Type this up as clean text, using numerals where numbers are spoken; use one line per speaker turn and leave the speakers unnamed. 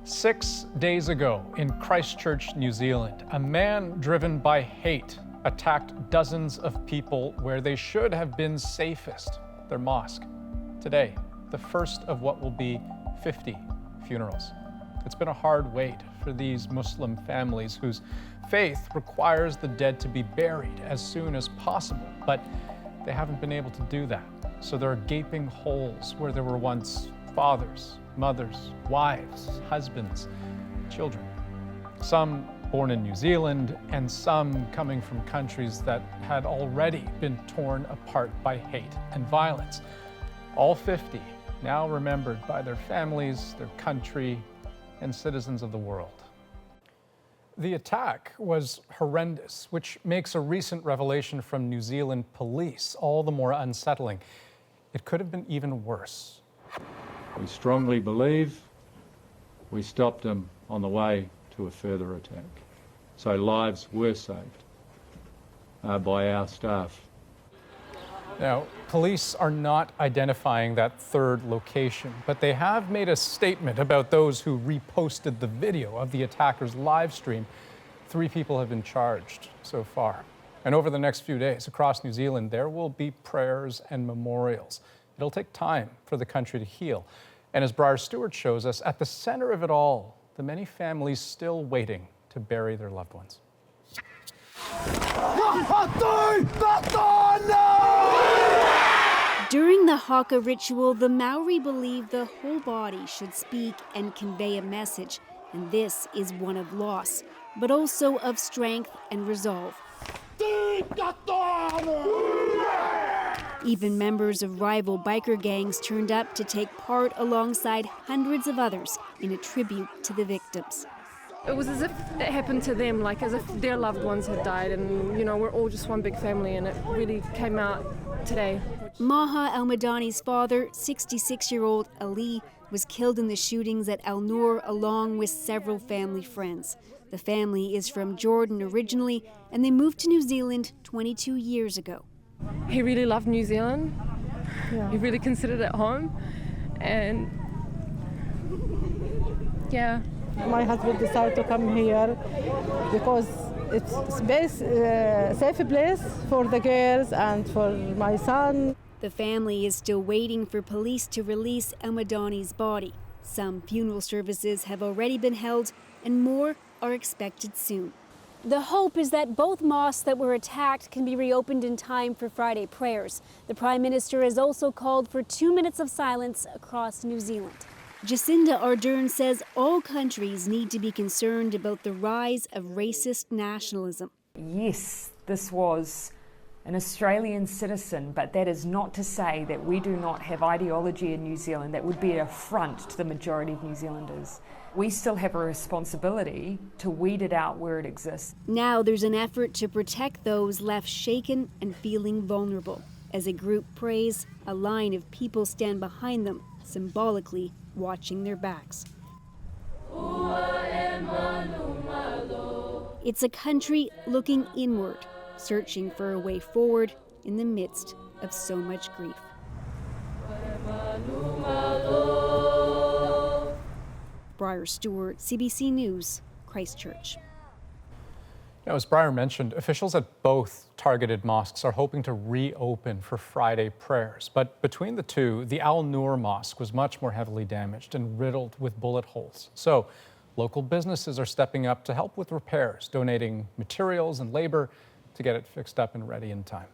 6 days ago in Christchurch, New Zealand, a man driven by hate attacked dozens of people where they should have been safest, their mosque. Today, the first of what will be 50 funerals. It's been a hard wait for these Muslim families whose faith requires the dead to be buried as soon as possible, but they haven't been able to do that. So there are gaping holes where there were once fathers, mothers, wives, husbands, children. Some born in New Zealand and some coming from countries that had already been torn apart by hate and violence. All 50 now remembered by their families, their country, and citizens of the world. The attack was horrendous, which makes a recent revelation from New Zealand police all the more unsettling. It could have been even worse.
We strongly believe we stopped them on the way to a further attack. So lives were saved by our staff.
Now, police are not identifying that third location, but they have made a statement about those who reposted the video of the attacker's live stream. 3 people have been charged so far. And over the next few days across New Zealand, there will be prayers and memorials. It'll take time for the country to heal. And as Briar Stewart shows us, at the center of it all, the many families still waiting to bury their loved ones.
During the haka ritual, the Maori believe the whole body should speak and convey a message, and this is one of loss, but also of strength and resolve. Even members of rival biker gangs turned up to take part alongside hundreds of others in a tribute to the victims.
It was as if it happened to them, like as if their loved ones had died, and we're all just one big family, and it really came out today.
Maha Al-Madani's father, 66-year-old Ali, was killed in the shootings at Al Noor along with several family friends. The family is from Jordan originally, and they moved to New Zealand 22 years ago.
He really loved New Zealand. Yeah. He really considered it home, and yeah.
My husband decided to come here because it's a safe place for the girls and for my son.
The family is still waiting for police to release Al-Madani's body. Some funeral services have already been held, and more are expected soon. The hope is that both mosques that were attacked can be reopened in time for Friday prayers. The Prime Minister has also called for 2 minutes of silence across New Zealand. Jacinda Ardern says all countries need to be concerned about the rise of racist nationalism.
Yes, this was an Australian citizen, but that is not to say that we do not have ideology in New Zealand that would be an affront to the majority of New Zealanders. We still have a responsibility to weed it out where it exists.
Now there's an effort to protect those left shaken and feeling vulnerable. As a group prays, a line of people stand behind them, symbolically watching their backs. It's a country looking inward, searching for a way forward in the midst of so much grief. Briar Stewart, CBC News, Christchurch.
Now, as Briar mentioned, officials at both targeted mosques are hoping to reopen for Friday prayers. But between the two, the Al Noor Mosque was much more heavily damaged and riddled with bullet holes. So local businesses are stepping up to help with repairs, donating materials and labor to get it fixed up and ready in time.